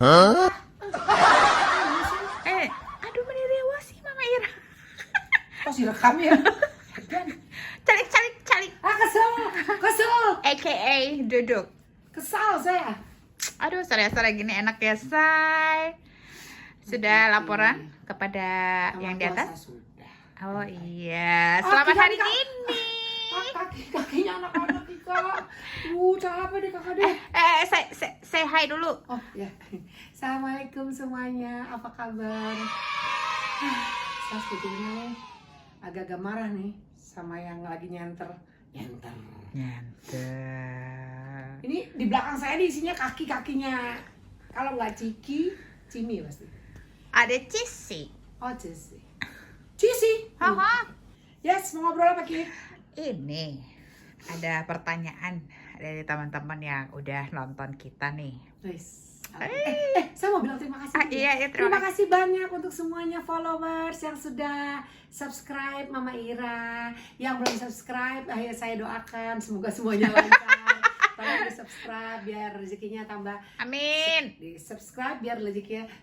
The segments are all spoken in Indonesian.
Hah? Aduh meniriwa sih Mama Ira. Kok direkam ya? Dan Calik. kesel, AKA duduk. kesal saya. Aduh sore-sore gini enak ya say. Sudah laporan kepada yang di atas? Sudah. Oh iya, selamat hari ini. Kakinya anak-anak Ika. Capek deh kakak deh. Say hi dulu. Oh ya. Assalamualaikum semuanya. Apa kabar? Saya sebetulnya agak-agak marah nih sama yang lagi nyanter. Ini di belakang saya nih isinya kaki-kakinya. Kalau nggak Ciki, Cimi pasti. Ada Cisi. Oh Cisi. Haha. Yes, mau ngobrol apa Ki? Ini ada pertanyaan dari teman-teman yang udah nonton kita nih. Nice. Saya mau bilang terima kasih. Iya, Terima kasih banyak untuk semuanya followers yang sudah subscribe Mama Ira. Yang belum subscribe, ayo saya doakan semoga semuanya lancar. Tolong di subscribe biar rezekinya tambah. Amin. Di subscribe biar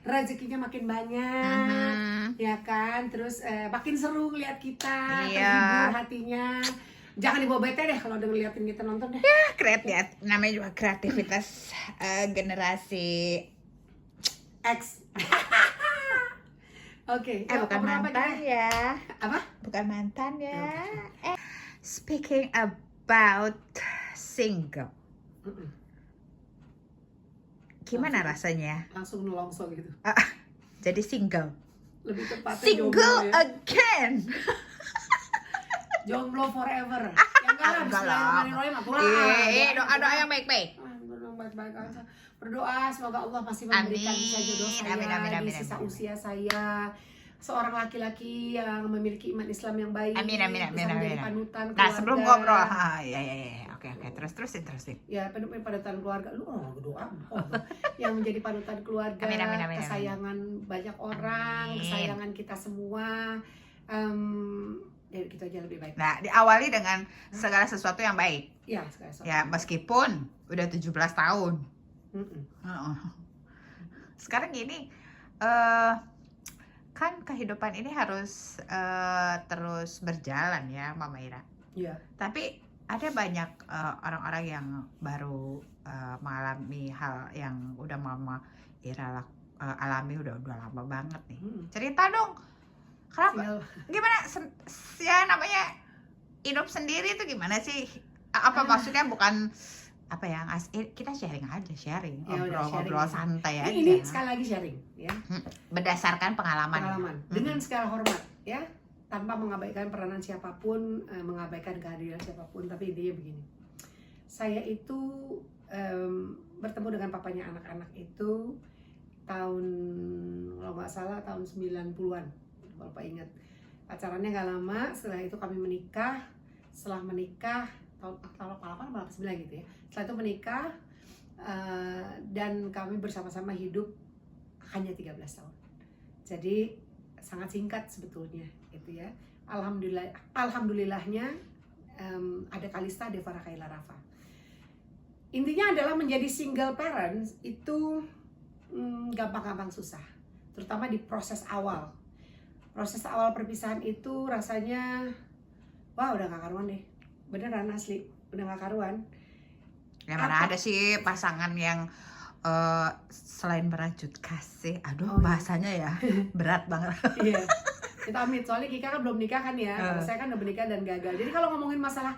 rezekinya makin banyak, ya kan. Terus makin seru lihat kita, terhibur hatinya. Jangan dibawa bete deh kalau udah ngeliatin kita nonton deh. Ya, kreatif. Namanya juga kreativitas generasi X. Oke. bukan mantan ya. Apa? Bukan mantan ya. Speaking about single. Gimana rasanya? Langsung nelongso gitu. Jadi single. Lebih tepatnya Single jomblo ya. again. Jomblo forever. Yang enggak lah, bismillahirrahmanirrahim. Doa yang baik-baik. Baik-baik aja. Berdoa semoga Allah pasti memberikan sisa jodoh saya di sisa usia saya. Seorang laki-laki yang memiliki iman Islam yang baik. Amin. Bisa menjadi panutan keluarga. Nah, sebelum ngobrol. Ya. Oke. Terusin. Ya, panutan keluarga. Lu doa. Yang menjadi panutan keluarga. Amin. Kesayangan banyak orang. Amin. Kesayangan kita semua. Ya, gitu aja lebih baik. Nah, diawali dengan segala sesuatu yang baik. Ya, segala sesuatu. Ya, meskipun udah 17 tahun. Sekarang gini, kan kehidupan ini harus terus berjalan ya, Mama Ira. Iya. Tapi ada banyak orang-orang yang baru mengalami hal yang udah Mama Ira alami udah lama banget nih. Cerita dong, kenapa? Gimana? Ya namanya hidup sendiri itu gimana sih? Apa maksudnya bukan apa ya? Kita sharing, ngobrol santai aja. Ini sekali lagi sharing, ya. Berdasarkan pengalaman. Dengan segala hormat, ya. Tanpa mengabaikan peranan siapapun, mengabaikan kehadiran siapapun, tapi intinya begini. Saya itu bertemu dengan papanya anak-anak itu tahun, kalau nggak salah tahun 90-an, kalau Bapak ingat. Pacarannya nggak lama, setelah itu kami menikah. Setelah menikah, tahun 8 atau 9 gitu ya. Setelah itu menikah, dan kami bersama-sama hidup hanya 13 tahun. Jadi sangat singkat sebetulnya gitu ya. Alhamdulillahnya ada Kalista, Devara, Kaila, Rafa. Intinya adalah menjadi single parents itu gampang-gampang susah, terutama di proses awal. Proses awal perpisahan itu rasanya wah udah gak karuan deh, beneran asli udah gak karuan. Ya mana ada sih pasangan yang selain merajut kasih, bahasanya ya berat banget. Iya, kita amit soalnya Kika kan belum nikah kan ya. Saya kan udah menikah dan gagal. Jadi kalau ngomongin masalah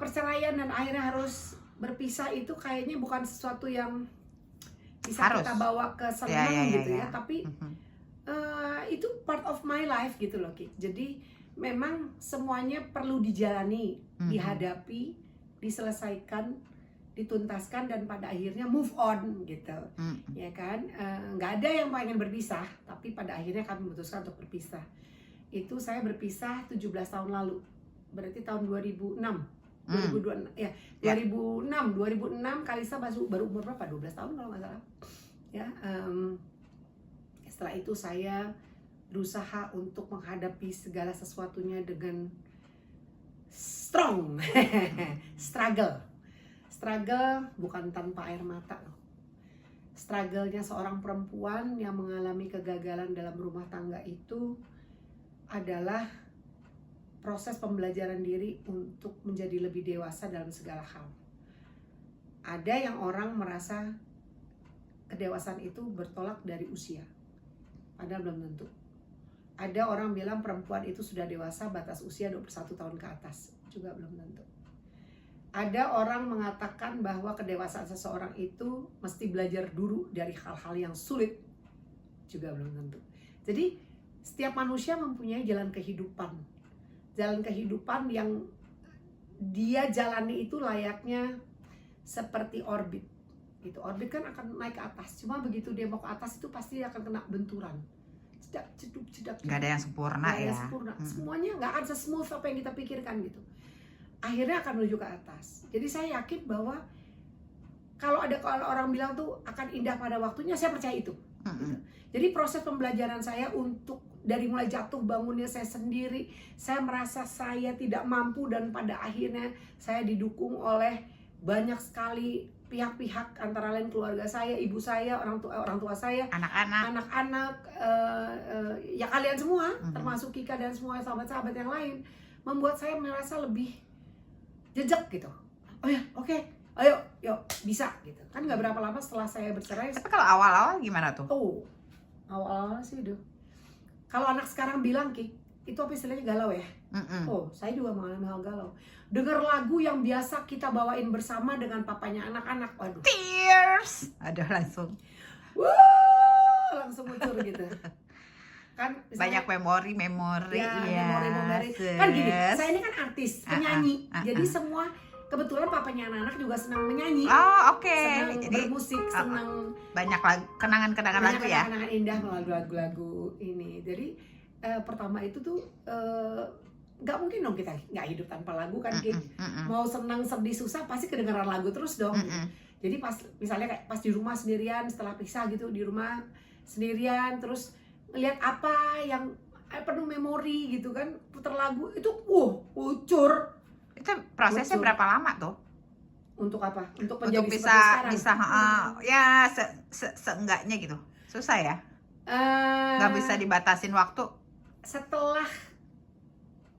perceraian dan akhirnya harus berpisah itu kayaknya bukan sesuatu yang bisa kita bawa ke senang gitu ya. Tapi itu part of my life gitu loh Ki. Jadi memang semuanya perlu dijalani, dihadapi, diselesaikan, dituntaskan, dan pada akhirnya move on gitu. Ya kan, nggak ada yang pengen berpisah, tapi pada akhirnya kami memutuskan untuk berpisah. Itu saya berpisah 17 tahun lalu, berarti tahun 2006 ya, 2006 Kalista baru umur berapa, 12 tahun kalau nggak salah ya. Setelah itu saya berusaha untuk menghadapi segala sesuatunya dengan strong. Struggle bukan tanpa air mata loh. struggle-nya seorang perempuan yang mengalami kegagalan dalam rumah tangga itu adalah proses pembelajaran diri untuk menjadi lebih dewasa dalam segala hal. Ada yang orang merasa kedewasaan itu bertolak dari usia, padahal belum tentu. Ada orang bilang perempuan itu sudah dewasa batas usia 21 tahun ke atas, juga belum tentu. Ada orang mengatakan bahwa kedewasaan seseorang itu mesti belajar dulu dari hal-hal yang sulit, juga belum tentu. Jadi setiap manusia mempunyai jalan kehidupan. Jalan kehidupan yang dia jalani itu layaknya seperti orbit. Gitu. Orbit kan akan naik ke atas. Cuma begitu dia mau ke atas itu pasti dia akan kena benturan. Cedak. Nggak ada yang sempurna nggak ya. ada sempurna. Semuanya nggak akan se-smooth apa yang kita pikirkan gitu. Akhirnya akan menuju ke atas. Jadi saya yakin bahwa kalau orang bilang tuh akan indah pada waktunya, saya percaya itu. Gitu. Jadi proses pembelajaran saya untuk dari mulai jatuh bangunnya saya sendiri, saya merasa saya tidak mampu dan pada akhirnya saya didukung oleh banyak sekali pihak-pihak, antara lain keluarga saya, ibu saya, orang tua saya, anak-anak, ya kalian semua, termasuk Kika dan semua sahabat-sahabat yang lain, membuat saya merasa lebih jejak gitu. Oh ya, oke. Ayo, yuk, bisa gitu. Kan nggak berapa lama setelah saya bercerai. Tapi kalau awal-awal gimana tuh? Oh, awal-awal sih kalau anak sekarang bilang, Ki, itu apa istilahnya galau ya? Oh, saya juga mengalami hal galau. Dengar lagu yang biasa kita bawain bersama dengan papanya anak-anak, waduh. Tears, aduh langsung. Langsung muncul gitu. Kan banyak memori ya. Kan gini, saya ini kan artis, penyanyi. Jadi semua kebetulan papanya anak-anak juga senang menyanyi. Oh, oke. Senang bermusik, senang banyak kenangan-kenangan lagu ya. Kenangan indah melalui lagu-lagu ini. Jadi pertama itu tuh nggak mungkin dong kita nggak hidup tanpa lagu kan, mau senang sedih susah pasti kedengaran lagu terus dong. Jadi pas misalnya kayak pas di rumah sendirian setelah pisah gitu, di rumah sendirian terus ngeliat apa yang penuh memori gitu kan, putar lagu itu ucur. Itu prosesnya berapa lama tuh? Untuk apa? Untuk bisa ya seenggaknya gitu. Susah ya? Nggak bisa dibatasin waktu. Setelah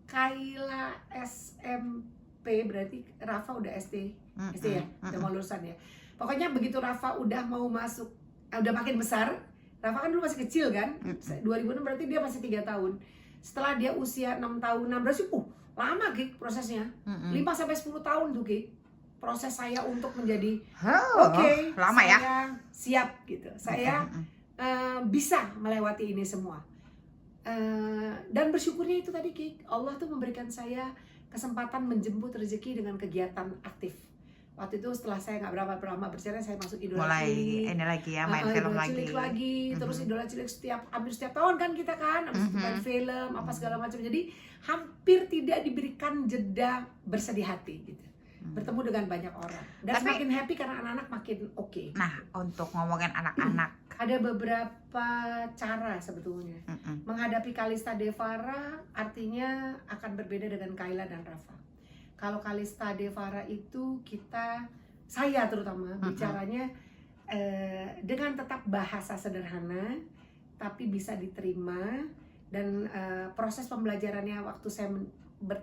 Kayla SMP berarti Rafa udah SD ya, udah mau lulusan ya. Pokoknya begitu Rafa udah mau masuk, udah makin besar. Rafa kan dulu masih kecil kan, 2006 berarti dia masih 3 tahun. Setelah dia usia 6 tahunan, berarti lama Ki prosesnya, 5-10 tahun tuh Ki. Proses saya untuk menjadi lama saya ya? Siap gitu, saya bisa melewati ini semua. Dan bersyukurnya itu tadi Ki, Allah tuh memberikan saya kesempatan menjemput rezeki dengan kegiatan aktif. Waktu itu setelah saya nggak berapa lama bercerai, saya masuk Idola Cilik. Mulai ini lagi ya, main film lagi. Terus Idola Cilik hampir setiap tahun kan kita kan, habis main film apa segala macam. Jadi hampir tidak diberikan jeda bersedih hati gitu. Bertemu dengan banyak orang. Dan semakin happy karena anak-anak makin oke. Nah, untuk ngomongin anak-anak, ada beberapa cara sebetulnya. Menghadapi Kalista Devara artinya akan berbeda dengan Kayla dan Rafa. Kalau Kalista Devara itu saya terutama bicaranya dengan tetap bahasa sederhana tapi bisa diterima, dan proses pembelajarannya waktu saya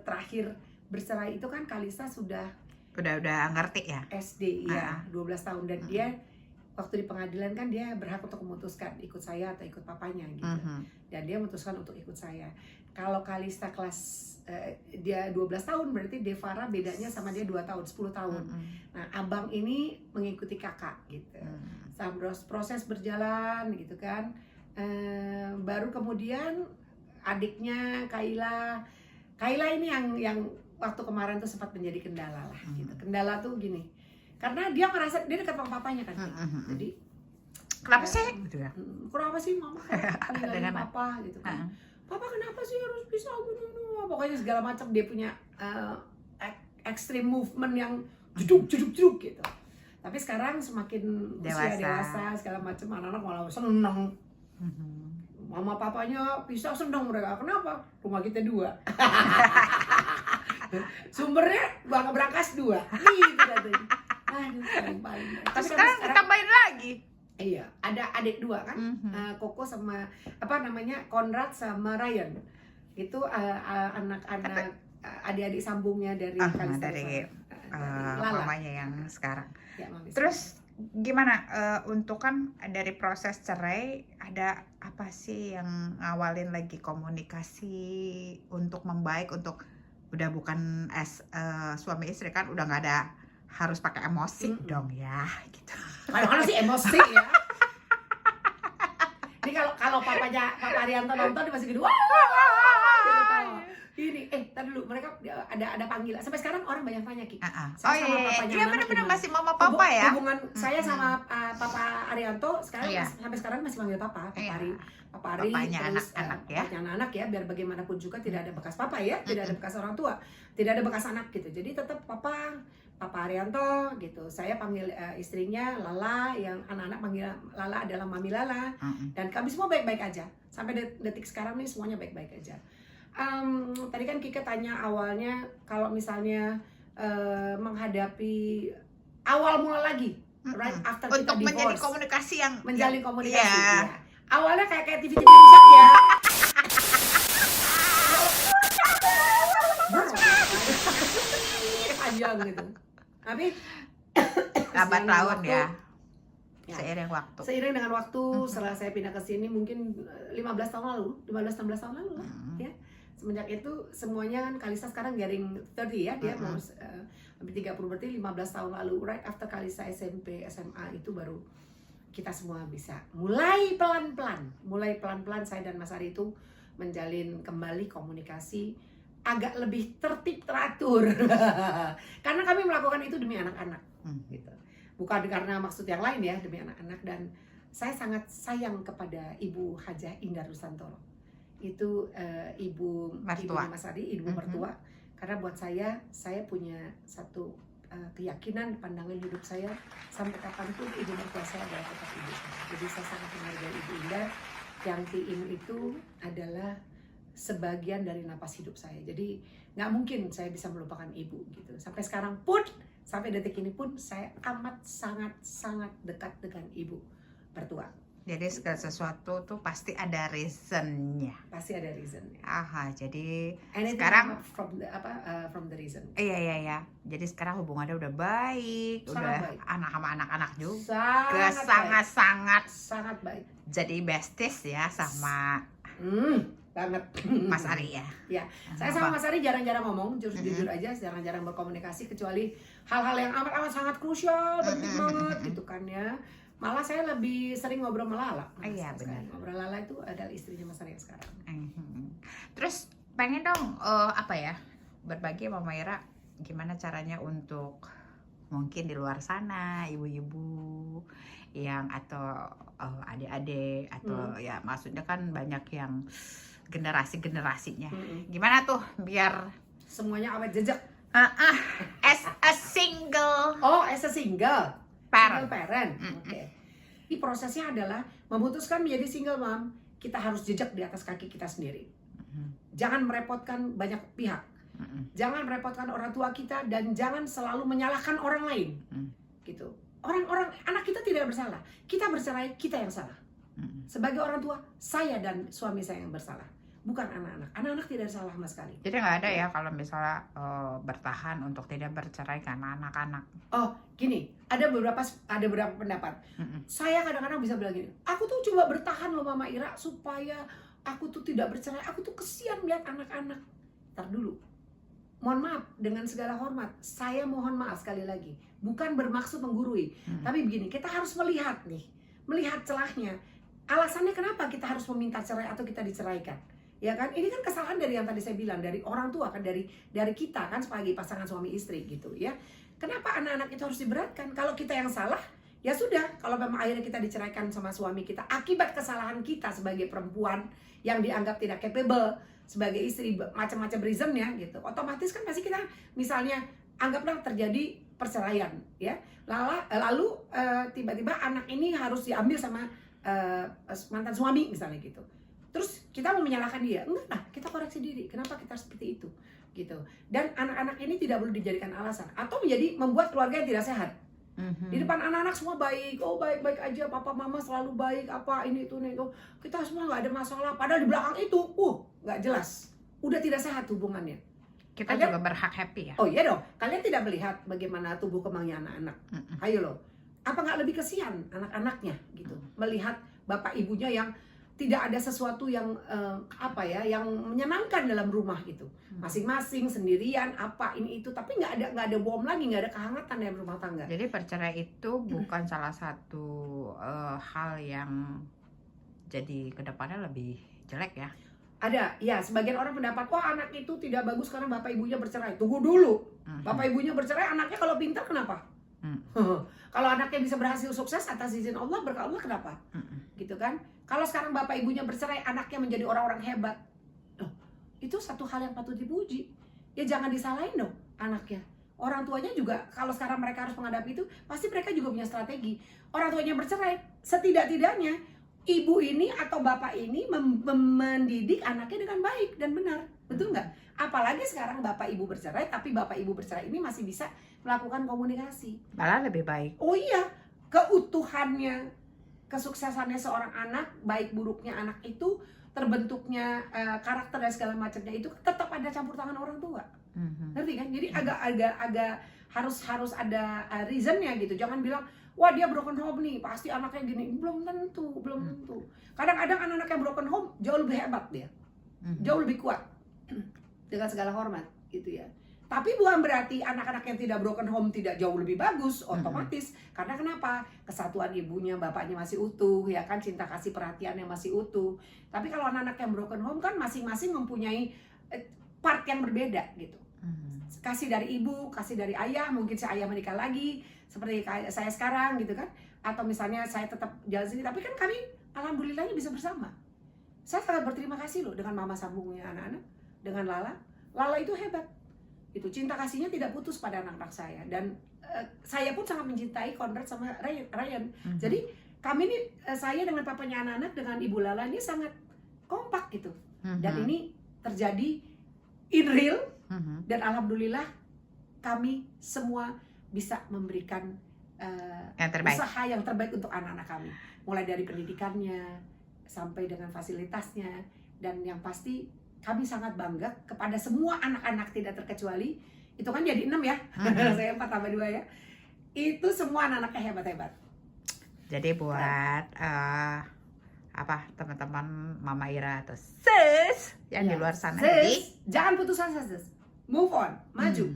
terakhir bercerai itu kan Kalista sudah ngerti ya, SD ya, 12 tahun, dan dia waktu di pengadilan kan dia berhak untuk memutuskan ikut saya atau ikut papanya gitu. Dan dia memutuskan untuk ikut saya. Kalau Kalista dia 12 tahun, berarti Devara bedanya sama dia 2 tahun, 10 tahun. Nah, abang ini mengikuti kakak gitu. Sambil proses berjalan gitu kan. Baru kemudian adiknya Kayla ini yang waktu kemarin tuh sempat menjadi kendala lah gitu. Kendala tuh gini. Karena dia ngerasa dia dekat sama papanya kan. Jadi kenapa sih gitu ya? Kenapa sih mama dengan papa gitu kan? Papa kenapa sih harus bisa gini? Pokoknya segala macam dia punya extreme movement yang jeduk gitu. Tapi sekarang semakin usia dewasa segala macam, anak-anak malah seneng. Mama papanya bisa seneng mereka. Kenapa? Rumah kita 2. Sumbernya berangkas 2. Gitu katanya. Aduh, paling. Tapi sekarang ditambahin lagi. Iya, ada adik 2 kan, Koko sama apa namanya, Conrad sama Ryan. Itu anak-anak adik-adik sambungnya dari Kalista dari Lala. mamanya yang sekarang. Ya, mami. Terus gimana untuk kan dari proses cerai ada apa sih yang ngawalin lagi komunikasi untuk membaik, untuk udah bukan suami istri kan, udah nggak ada harus pakai emosi dong ya gitu. Kadang-kadang sih emosi ya. Ini kalau Papa Arianto nonton dia masih gitu, wah, gitu tahu. Ini, tadi dulu mereka ada panggilan. Sampai sekarang orang banyak tanya, Ki. Oh iya, benar-benar masih mama papa ya. Hubungan saya sama Papa Arianto sekarang sampai sekarang masih panggil Papa Ari. Papa Ari, papanya terus anak-anak ya. papanya anak-anak ya, biar bagaimanapun juga tidak ada bekas papa ya, tidak ada bekas orang tua, tidak ada bekas anak gitu. Jadi tetap Papa Arianto gitu. Saya panggil istrinya Lala, yang anak-anak panggil Lala adalah Mami Lala. Dan kami semua baik-baik aja. Sampai detik sekarang nih semuanya baik-baik aja. Tadi kan Kika tanya awalnya kalau misalnya menghadapi awal mula lagi, right after kita untuk divorce, menjadi komunikasi yang menjalin komunikasi. ya. Ya. Awalnya kayak TV rusak ya. Panjang gitu. Tapi lambat laun ya. Ya. Seiring dengan waktu setelah saya pindah ke sini mungkin 15 tahun lalu, 15-16 tahun lalu lah ya. Semenjak itu semuanya kan Kalista sekarang garing 30 ya, dia mau hampir 30, berarti 15 tahun lalu, right after Kalista SMP, SMA itu baru kita semua bisa mulai pelan-pelan saya dan Mas Ari itu menjalin kembali komunikasi agak lebih tertib teratur. Karena kami melakukan itu demi anak-anak gitu. Bukan karena maksud yang lain ya, demi anak-anak. Dan saya sangat sayang kepada Ibu Hajah Indah Rusantoro. Itu ibu Mas Ari, ibu mertua. Karena buat saya punya satu keyakinan, pandangan hidup saya sampai kapanpun ibu mertua saya adalah tetap ibu saya. Jadi saya sangat menghargai Ibu Indah, yang Tiim itu adalah sebagian dari napas hidup saya. Jadi nggak mungkin saya bisa melupakan ibu gitu. Sampai sekarang pun, sampai detik ini pun saya amat sangat dekat dengan ibu mertua. Jadi segala sesuatu tuh pasti ada reasonnya. Pasti ada reasonnya. Jadi anything sekarang from the reason. Iya. Jadi sekarang hubungannya udah baik, udah baik. Anak sama anak-anak juga sangat baik. Jadi besties ya sama banget Mas Ari ya. Ya, saya sama Mas Ari jarang-jarang ngomong, jujur aja, jarang-jarang berkomunikasi kecuali hal-hal yang amat sangat krusial, penting banget gitu kan ya. Malah saya lebih sering ngobrol sama Lala. Iya benar. Ngobrol Lala itu adalah istrinya Mas Ari yang sekarang. Terus pengen dong berbagi sama Ira gimana caranya untuk mungkin di luar sana ibu-ibu yang atau adik-adik atau ya maksudnya kan banyak yang generasinya. Gimana tuh biar semuanya awet jejak. As a single. As a single parent. Oke. Ini prosesnya adalah memutuskan menjadi single mom, kita harus jejak di atas kaki kita sendiri. Jangan merepotkan banyak pihak. Jangan merepotkan orang tua kita dan jangan selalu menyalahkan orang lain. Gitu. Anak kita tidak bersalah. Kita bercerai, kita yang salah. Sebagai orang tua, saya dan suami saya yang bersalah. Bukan anak-anak. Anak-anak tidak salah sama sekali. Jadi nggak ada ya kalau misalnya bertahan untuk tidak bercerai karena anak-anak. Gini, ada beberapa pendapat. Saya kadang-kadang bisa bilang gini, aku tuh coba bertahan loh Mama Ira supaya aku tuh tidak bercerai. Aku tuh kesian melihat anak-anak. Ntar dulu. Mohon maaf, dengan segala hormat, saya mohon maaf sekali lagi. Bukan bermaksud menggurui. Tapi begini, kita harus melihat celahnya. Alasannya kenapa kita harus meminta cerai atau kita diceraikan. Ya kan, ini kan kesalahan dari yang tadi saya bilang, dari orang tua kan, dari kita kan sebagai pasangan suami istri gitu ya. Kenapa anak-anak itu harus diberatkan? Kalau kita yang salah, ya sudah. Kalau memang akhirnya kita diceraikan sama suami kita akibat kesalahan kita sebagai perempuan yang dianggap tidak capable sebagai istri, macam-macam reasonnya gitu. Otomatis kan pasti kita misalnya anggaplah terjadi perceraian ya. Lalu tiba-tiba anak ini harus diambil sama mantan suami misalnya gitu. Terus kita mau menyalahkan dia? Enggak lah, kita koreksi diri. Kenapa kita seperti itu? Gitu. Dan anak-anak ini tidak perlu dijadikan alasan atau membuat keluarga yang tidak sehat. Di depan anak-anak semua baik, oh baik-baik aja, papa mama selalu baik, apa ini itu, kita semua nggak ada masalah. Padahal di belakang itu, nggak jelas, udah tidak sehat hubungannya. Kita juga berhak happy ya. Oh iya dong, kalian tidak melihat bagaimana tumbuh kembangnya anak-anak. Ayo loh, apa nggak lebih kesian anak-anaknya gitu, melihat bapak ibunya yang tidak ada sesuatu yang yang menyenangkan dalam rumah gitu, masing-masing sendirian apa ini itu, tapi nggak ada bom lagi, nggak ada kehangatan dalam rumah tangga. Jadi bercerai itu bukan salah satu hal yang jadi kedepannya lebih jelek ya. Ada, ya sebagian orang pendapat, wah anak itu tidak bagus karena bapak ibunya bercerai. Tunggu dulu, bapak ibunya bercerai, anaknya kalau pintar kenapa? Kalau anaknya bisa berhasil sukses atas izin Allah, berkat Allah, kenapa? Gitu kan? Kalau sekarang bapak ibunya bercerai, anaknya menjadi orang-orang hebat, itu satu hal yang patut dipuji. Ya jangan disalahin dong anaknya. Orang tuanya juga, kalau sekarang mereka harus menghadapi itu, pasti mereka juga punya strategi. Orang tuanya bercerai, setidak-tidaknya ibu ini atau bapak ini mendidik anaknya dengan baik dan benar, betul nggak? Apalagi sekarang bapak ibu bercerai, tapi bapak ibu bercerai ini masih bisa melakukan komunikasi. Malah lebih baik. Oh iya, keutuhannya, kesuksesannya seorang anak, baik buruknya anak itu, terbentuknya karakter dan segala macamnya itu tetap ada campur tangan orang tua. Ngerti kan? Jadi agak harus ada reasonnya gitu. Jangan bilang, wah dia broken home nih, pasti anaknya gini. Belum tentu. Kadang-kadang anak-anak yang broken home jauh lebih hebat dia, jauh lebih kuat, dengan segala hormat gitu ya. Tapi bukan berarti anak-anak yang tidak broken home tidak jauh lebih bagus otomatis. Karena kenapa? Kesatuan ibunya, bapaknya masih utuh, ya kan, cinta kasih perhatiannya masih utuh. Tapi kalau anak-anak yang broken home kan masing-masing mempunyai part yang berbeda gitu. Kasih dari ibu, kasih dari ayah, mungkin si ayah menikah lagi seperti saya sekarang gitu kan. Atau misalnya saya tetap jalan sendiri, tapi kan kami alhamdulillahnya bisa bersama. Saya sangat berterima kasih loh dengan mama sambungnya anak-anak, dengan Lala. Lala itu hebat. Itu cinta kasihnya tidak putus pada anak-anak saya, dan saya pun sangat mencintai Conrad sama Ryan. Jadi kami ini, saya dengan papanya anak-anak, dengan ibu Lala ini sangat kompak gitu. Dan ini terjadi in real, dan alhamdulillah kami semua bisa memberikan usaha yang terbaik untuk anak-anak kami, mulai dari pendidikannya sampai dengan fasilitasnya, dan yang pasti kami sangat bangga kepada semua anak-anak tidak terkecuali. Itu kan jadi 6 ya, saya 4 tambah 2 ya. Itu semua anak-anaknya hebat-hebat. Jadi buat teman-teman Mama Ira atau sis yang di luar sana, sis, jangan putus asa sis. Move on, maju.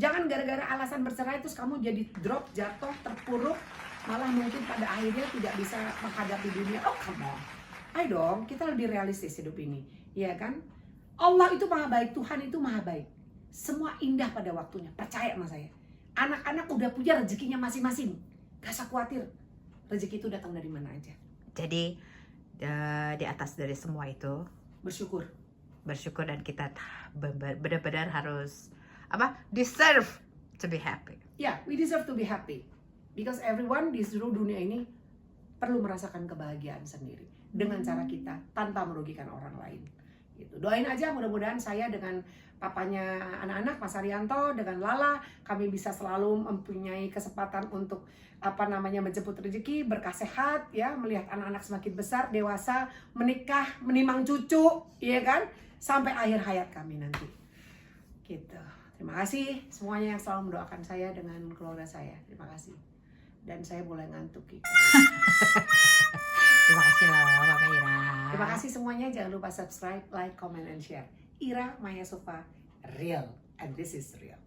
Jangan gara-gara alasan bercerai terus kamu jadi drop, jatuh, terpuruk, malah mungkin pada akhirnya tidak bisa menghadapi dunia. Oh come on. Ayo dong, kita lebih realistis hidup ini, ya kan? Allah itu maha baik, Tuhan itu maha baik. Semua indah pada waktunya, percaya sama saya. Anak-anak udah punya rezekinya masing-masing, gak usah khawatir. Rezeki itu datang dari mana aja. Jadi di atas dari semua itu bersyukur dan kita benar-benar harus deserve to be happy. Yeah, we deserve to be happy because everyone di seluruh dunia ini perlu merasakan kebahagiaan sendiri dengan cara kita tanpa merugikan orang lain. Gitu. Doain aja mudah-mudahan saya dengan papanya anak-anak Mas Arianto, dengan Lala, kami bisa selalu mempunyai kesempatan untuk menjemput rezeki, berkah sehat ya, melihat anak-anak semakin besar, dewasa, menikah, menimang cucu, iya kan, sampai akhir hayat kami nanti. Gitu. Terima kasih semuanya yang selalu mendoakan saya dengan keluarga saya. Terima kasih. Dan saya mulai ngantuk gitu. Terima kasih loh Mama Ira. Terima kasih semuanya, jangan lupa subscribe, like, comment, and share. Ira Maya Sofa, real, and this is real.